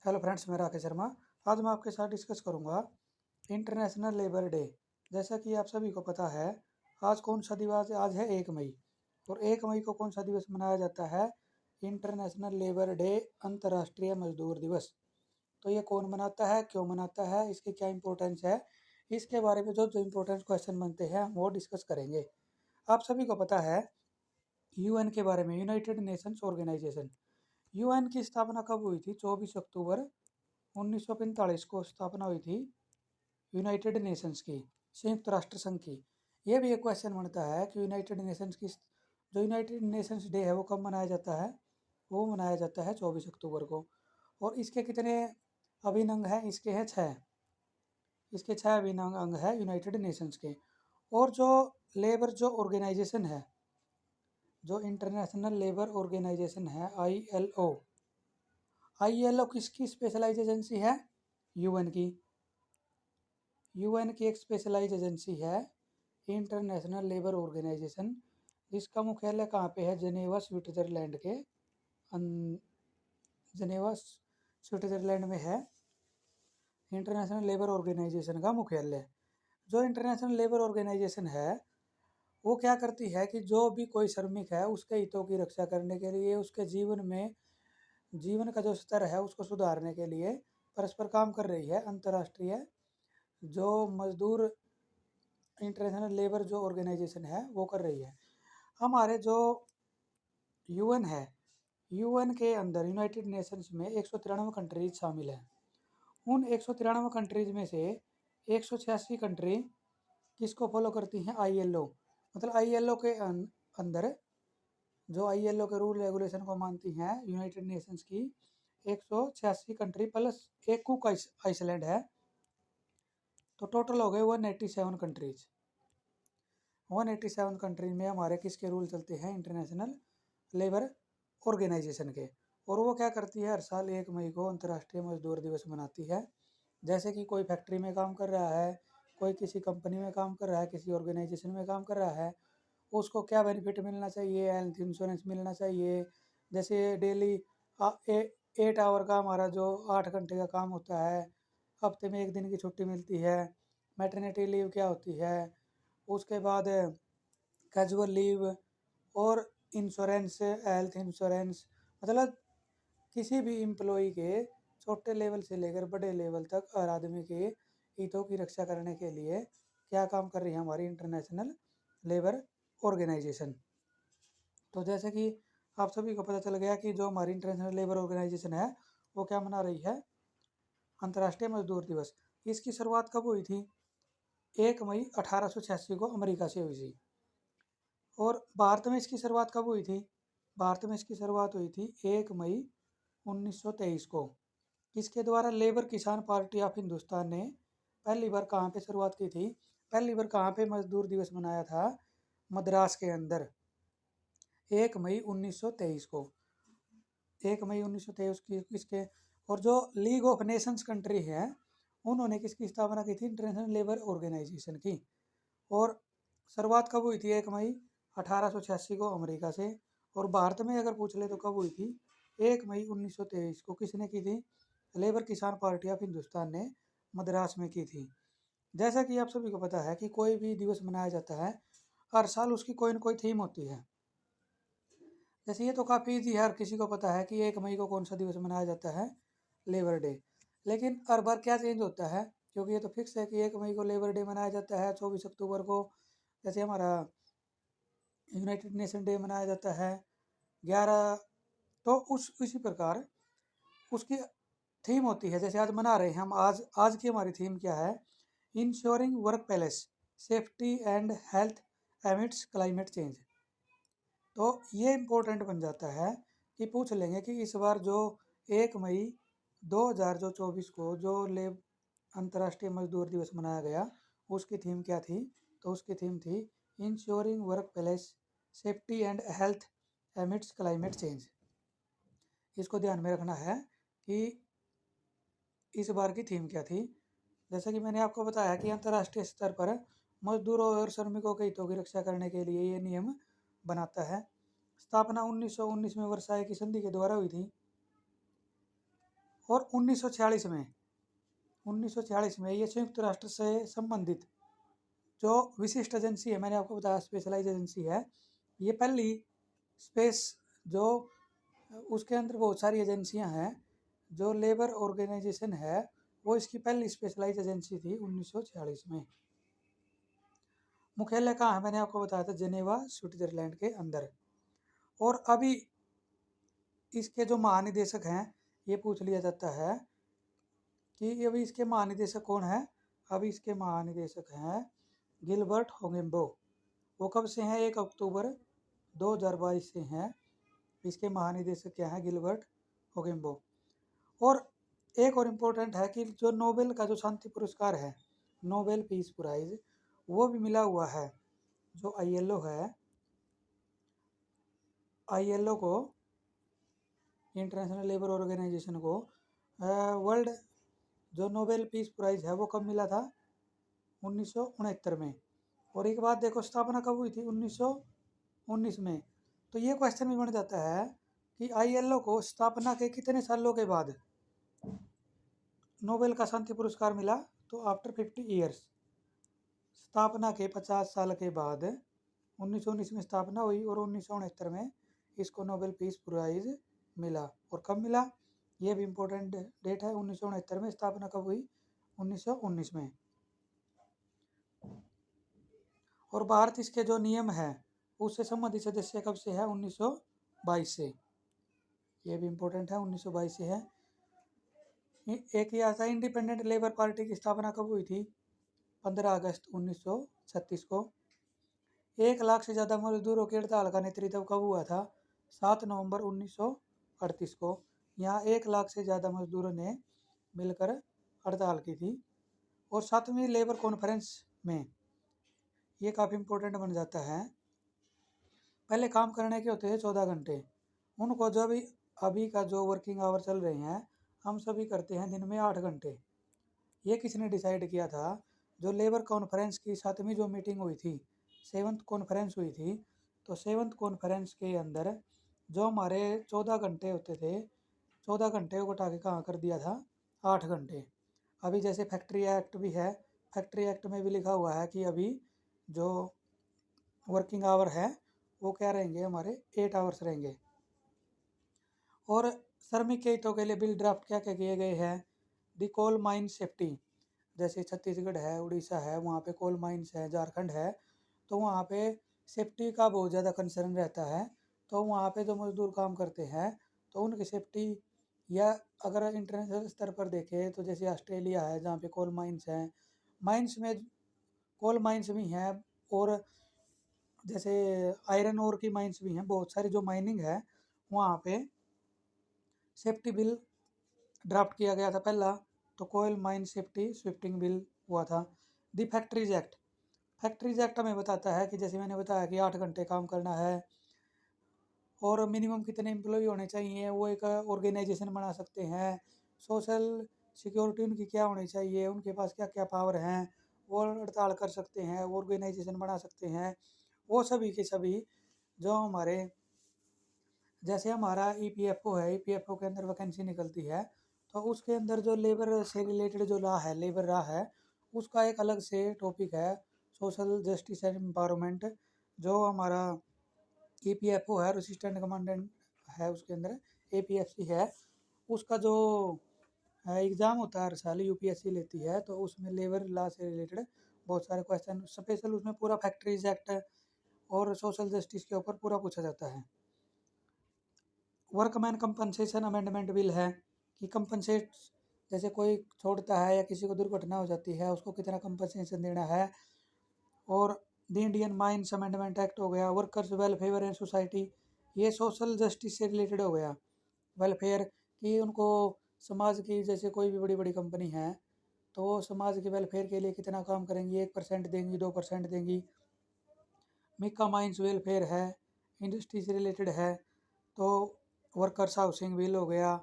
Hello friends, मैं राकेश शर्मा। आज मैं आपके साथ डिस्कस करूंगा इंटरनेशनल लेबर डे। जैसा कि आप सभी को पता है, आज कौन सा दिवस है? आज है 1 मई। और 1 मई को कौन सा दिवस मनाया जाता है? इंटरनेशनल लेबर डे, अंतर्राष्ट्रीय मजदूर दिवस। तो ये कौन मनाता है, क्यों मनाता है, इसकी क्या इंपॉर्टेंस है, इसके बारे में जो जो इम्पोर्टेंट क्वेश्चन बनते हैं वो डिस्कस करेंगे। आप सभी को पता है यूएन के बारे में, यूनाइटेड नेशंस ऑर्गेनाइजेशन। यूएन की स्थापना कब हुई थी? 24 अक्टूबर 1945 को स्थापना हुई थी यूनाइटेड नेशंस की, संयुक्त राष्ट्र संघ की। यह भी एक क्वेश्चन बनता है कि यूनाइटेड नेशंस की जो यूनाइटेड नेशंस डे है वो कब मनाया जाता है? वो मनाया जाता है 24 अक्टूबर को। और इसके कितने अभिन्न अंग हैं? इसके हैं 6। इसके 6 अभिन्न अंग है यूनाइटेड नेशंस के। और जो लेबर जो ऑर्गेनाइजेशन है, जो इंटरनेशनल लेबर ऑर्गेनाइजेशन है ILO, ILO किसकी स्पेशलाइज एजेंसी है? यूएन की। यूएन की एक स्पेशलाइज एजेंसी है इंटरनेशनल लेबर ऑर्गेनाइजेशन, जिसका मुख्यालय कहाँ पे है? जेनेवा स्विट्जरलैंड के जेनेवा स्विट्जरलैंड में है इंटरनेशनल लेबर ऑर्गेनाइजेशन का मुख्यालय। जो इंटरनेशनल लेबर ऑर्गेनाइजेशन है वो क्या करती है कि जो भी कोई श्रमिक है उसके हितों की रक्षा करने के लिए, उसके जीवन का जो स्तर है उसको सुधारने के लिए परस्पर काम कर रही है। अंतर्राष्ट्रीय जो मजदूर इंटरनेशनल लेबर जो ऑर्गेनाइजेशन है वो कर रही है। हमारे जो यूएन है, यूएन के अंदर यूनाइटेड नेशंस में 193 कंट्रीज शामिल हैं। उन 193 कंट्रीज में से 186 कंट्री किसको फॉलो करती हैं? ILO। मतलब ILO के अंदर जो ILO के रूल रेगुलेशन को मानती हैं यूनाइटेड नेशंस की 186 कंट्री प्लस एक कुक आइसलैंड है, तो टोटल हो गए 187 कंट्रीज। 187 कंट्री में हमारे किसके रूल चलते हैं? इंटरनेशनल लेबर ऑर्गेनाइजेशन के। और वो क्या करती है? हर साल 1 मई को अंतर्राष्ट्रीय मजदूर दिवस मनाती है। जैसे कि कोई फैक्ट्री में काम कर रहा है, कोई किसी कंपनी में काम कर रहा है, किसी ऑर्गेनाइजेशन में काम कर रहा है, उसको क्या बेनिफिट मिलना चाहिए? हेल्थ इंश्योरेंस मिलना चाहिए। जैसे डेली 8 आवर का हमारा जो 8 घंटे का काम होता है, हफ्ते में 1 दिन की छुट्टी मिलती है। मैटरनिटी लीव क्या होती है? उसके बाद कैजुअल लीव और इंश्योरेंस, हेल्थ इंश्योरेंस। मतलब किसी भी एम्प्लॉई के छोटे लेवल से लेकर बड़े लेवल तक हर आदमी के हितों की रक्षा करने के लिए क्या काम कर रही है हमारी इंटरनेशनल लेबर ऑर्गेनाइजेशन। तो जैसे कि आप सभी को पता चल गया कि जो हमारी इंटरनेशनल लेबर ऑर्गेनाइजेशन है वो क्या मना रही है? अंतर्राष्ट्रीय मजदूर दिवस। इसकी शुरुआत कब हुई थी? 1 मई 1886 को अमेरिका से हुई थी। और भारत में इसकी शुरुआत कब हुई थी? भारत में इसकी शुरुआत हुई थी 1 मई 1923 को। किसके द्वारा? लेबर किसान पार्टी ऑफ हिंदुस्तान ने पहली बार कहाँ पे शुरुआत की थी? पहली बार कहाँ पे मजदूर दिवस मनाया था? मद्रास के अंदर 1 मई 1923 को। 1 मई 1923 की किसके? और जो लीग ऑफ नेशंस कंट्री है उन्होंने किसकी स्थापना की थी? इंटरनेशनल लेबर ऑर्गेनाइजेशन की। और शुरुआत कब हुई थी? 1 मई 1886 को अमेरिका से। और भारत में अगर पूछ ले तो कब हुई थी? 1 मई 1923 को। किसने की थी? लेबर किसान पार्टी ऑफ हिंदुस्तान ने मद्रास में की थी। जैसा कि आप सभी को पता है कि कोई भी दिवस मनाया जाता है हर साल उसकी कोई न कोई थीम होती है। जैसे ये तो काफ़ी ईजी है, हर किसी को पता है कि 1 मई को कौन सा दिवस मनाया जाता है? Labour day. लेकिन हर बार क्या चेंज होता है? क्योंकि ये तो फिक्स है कि 1 मई को लेबर डे मनाया जाता है, 24 अक्टूबर को जैसे हमारा यूनाइटेड नेशन डे मनाया जाता है 11। तो उसी प्रकार उसकी थीम होती है। जैसे आज मना रहे हैं हम, आज की हमारी थीम क्या है? Ensuring work place safety and health amidst climate change. तो ये इम्पोर्टेंट बन जाता है कि पूछ लेंगे कि इस बार जो 1 मई 2024 को जो अंतर्राष्ट्रीय मजदूर दिवस मनाया गया उसकी थीम क्या थी? तो उसकी थीम थी ensuring work place safety and health amidst climate change. इसको ध्यान में रखना है कि इस बार की थीम क्या थी। जैसा कि मैंने आपको बताया कि अंतर्राष्ट्रीय स्तर पर मजदूरों और श्रमिकों के हितों की रक्षा करने के लिए ये नियम बनाता है। स्थापना 1919 में वर्साई की संधि के द्वारा हुई थी। और 1946 में ये संयुक्त राष्ट्र से संबंधित जो विशिष्ट एजेंसी है, मैंने आपको बताया स्पेशलाइज एजेंसी है, ये पहली स्पेस जो उसके अंदर बहुत सारी एजेंसियां हैं, जो लेबर ऑर्गेनाइजेशन है वो इसकी पहली स्पेशलाइज एजेंसी थी 1946 में। मुख्यालय कहाँ है, मैंने आपको बताया था जेनेवा स्विट्जरलैंड के अंदर। और अभी इसके जो महानिदेशक हैं ये पूछ लिया जाता है कि अभी इसके महानिदेशक कौन है। अभी इसके महानिदेशक हैं गिलबर्ट होगेम्बो। वो कब से हैं, 1 अक्टूबर 2022 से हैं। इसके महानिदेशक क्या हैं, गिलबर्ट होगेम्बो। और एक और इम्पोर्टेंट है कि जो नोबेल का जो शांति पुरस्कार है, नोबेल पीस प्राइज, वो भी मिला हुआ है जो आईएलओ है, आईएलओ को, इंटरनेशनल लेबर ऑर्गेनाइजेशन को वर्ल्ड जो नोबेल पीस प्राइज है वो कब मिला था, 1969 में। और एक बात देखो, स्थापना कब हुई थी, 1919 में। तो ये क्वेश्चन भी बन जाता है कि आईएलओ को स्थापना के कितने सालों के बाद नोबेल का शांति पुरस्कार मिला, तो आफ्टर 50 ईयर्स, स्थापना के 50 साल के बाद 1919 में स्थापना हुई और 1969 में इसको नोबेल पीस प्राइज मिला। और कब मिला, ये भी इम्पोर्टेंट डेट है, 1969 में। स्थापना कब हुई, 1919 में। और भारत इसके जो नियम है उससे संबंधित सदस्य कब से है, 1922 से। ये भी इम्पोर्टेंट है, 1922 से है। एक ही आता है, इंडिपेंडेंट लेबर पार्टी की स्थापना कब हुई थी, 15 अगस्त 1936 को। 1 लाख से ज़्यादा मजदूरों की हड़ताल का नेतृत्व कब हुआ था, 7 नवंबर 1938 को। यहाँ 1 लाख से ज़्यादा मजदूरों ने मिलकर हड़ताल की थी। और 7वीं लेबर कॉन्फ्रेंस में ये काफ़ी इम्पोर्टेंट बन जाता है। पहले काम करने के होते हैं 14 घंटे, उनको जो भी अभी का जो वर्किंग आवर चल रहे हैं हम सभी करते हैं दिन में 8 घंटे। ये किसने डिसाइड किया था, जो लेबर कॉन्फ्रेंस की 7वीं जो मीटिंग हुई थी, 7th कॉन्फ्रेंस हुई थी, तो 7th कॉन्फ्रेंस के अंदर जो हमारे 14 घंटे होते थे, 14 घंटे को घटा के कहाँ कर दिया था, 8 घंटे। अभी जैसे फैक्ट्री एक्ट भी है, फैक्ट्री एक्ट में भी लिखा हुआ है कि अभी जो वर्किंग आवर है वो क्या रहेंगे, हमारे 8 आवर्स रहेंगे। और श्रमिक के हितों के लिए बिल ड्राफ्ट क्या क्या किए गए हैं, दी कोल माइन सेफ्टी, जैसे छत्तीसगढ़ है, उड़ीसा है, वहाँ पे कोल माइंस है, झारखंड है, तो वहाँ पे सेफ्टी का बहुत ज़्यादा कंसर्न रहता है। तो वहाँ पे जो मजदूर काम करते हैं तो उनकी सेफ्टी, या अगर इंटरनेशनल स्तर पर देखें तो जैसे ऑस्ट्रेलिया है जहाँ पे कोल माइंस हैं, माइंस में कोल माइंस भी हैं, और जैसे आयरन ओर की माइंस भी हैं, बहुत सारी जो माइनिंग है वहाँ पे सेफ्टी बिल ड्राफ्ट किया गया था पहला, तो कोयल माइन सेफ्टी स्विफ्टिंग बिल हुआ था। दी फैक्ट्रीज एक्ट, फैक्ट्रीज एक्ट हमें बताता है कि जैसे मैंने बताया कि 8 घंटे काम करना है और मिनिमम कितने एम्प्लॉय होने चाहिए, वो एक ऑर्गेनाइजेशन बना सकते हैं, सोशल सिक्योरिटी उनकी क्या होनी चाहिए, उनके पास क्या क्या पावर हैं, वो हड़ताल कर सकते हैं, ऑर्गेनाइजेशन बना सकते हैं, वो सभी के सभी जो हमारे, जैसे हमारा ईपीएफओ है, ईपीएफओ के अंदर वैकेंसी निकलती है तो उसके अंदर जो लेबर से रिलेटेड जो लॉ है, लेबर लॉ है, उसका एक अलग से टॉपिक है, सोशल जस्टिस एंड एम्पावरमेंट। जो हमारा ईपीएफओ है, असिस्टेंट कमांडेंट है, उसके अंदर एपीएफसी है, उसका जो एग्ज़ाम होता है हर साल यूपीएससी लेती है, तो उसमें लेबर लॉ से रिलेटेड बहुत सारे क्वेश्चन स्पेशल उसमें पूरा फैक्ट्रीज एक्ट और सोशल जस्टिस के ऊपर पूरा पूछा जाता है। वर्कमैन कंपनसेशन अमेंडमेंट बिल है कि कंपनसेट, जैसे कोई छोड़ता है या किसी को दुर्घटना हो जाती है उसको कितना कंपनसेशन देना है। और the Indian mines amendment act हो गया, वर्कर्स वेलफेयर एंड सोसाइटी, ये सोशल जस्टिस से रिलेटेड हो गया, वेलफेयर की उनको समाज की, जैसे कोई भी बड़ी बड़ी कंपनी है तो वो समाज के वेलफेयर के लिए कितना काम करेंगी, 1% देंगी, 2% देंगी। मिका माइंस वेलफेयर है, इंडस्ट्री से रिलेटेड है, तो वर्कर्स हाउसिंग बिल हो गया,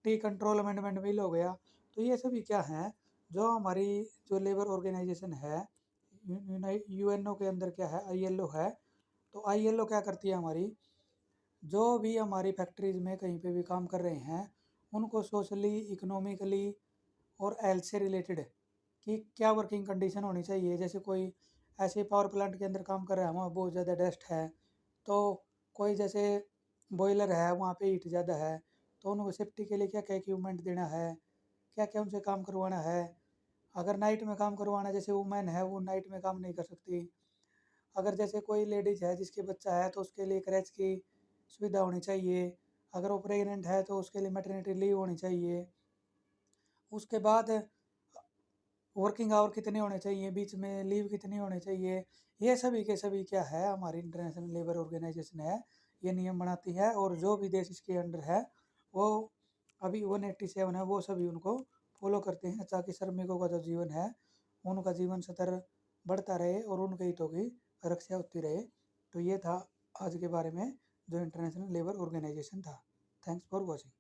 टी कंट्रोल अमेंडमेंट बिल हो गया। तो ये सभी क्या हैं, जो हमारी जो लेबर ऑर्गेनाइजेशन है यूएनओ के अंदर क्या है, आईएलओ है। तो आईएलओ क्या करती है, हमारी जो भी हमारी फैक्ट्रीज में कहीं पे भी काम कर रहे हैं उनको सोशली, इकोनॉमिकली और हेल्थ से रिलेटेड कि क्या वर्किंग कंडीशन होनी चाहिए। जैसे कोई ऐसे पावर प्लांट के अंदर काम कर रहा है, वहाँ बहुत ज़्यादा डस्ट है, तो कोई जैसे बॉयलर है वहाँ पे हीट ज़्यादा है, तो उनको सेफ्टी के लिए क्या क्या इक्विपमेंट देना है, क्या क्या उनसे काम करवाना है। अगर नाइट में काम करवाना है, जैसे वुमेन है वो नाइट में काम नहीं कर सकती। अगर जैसे कोई लेडीज़ है जिसके बच्चा है तो उसके लिए क्रैच की सुविधा होनी चाहिए। अगर वो प्रेग्नेंट है तो उसके लिए मैटरनिटी लीव होनी चाहिए। उसके बाद वर्किंग आवर कितने होने चाहिए, बीच में लीव कितनी होने चाहिए, ये सभी के सभी क्या है हमारी इंटरनेशनल लेबर ऑर्गेनाइजेशन है, ये नियम बनाती है। और जो भी देश इसके अंडर है वो अभी 187 है, वो सभी उनको फॉलो करते हैं ताकि श्रमिकों का जो जीवन है उनका जीवन स्तर बढ़ता रहे और उनके हितों की रक्षा होती रहे। तो ये था आज के बारे में जो इंटरनेशनल लेबर ऑर्गेनाइजेशन था। Thanks for watching.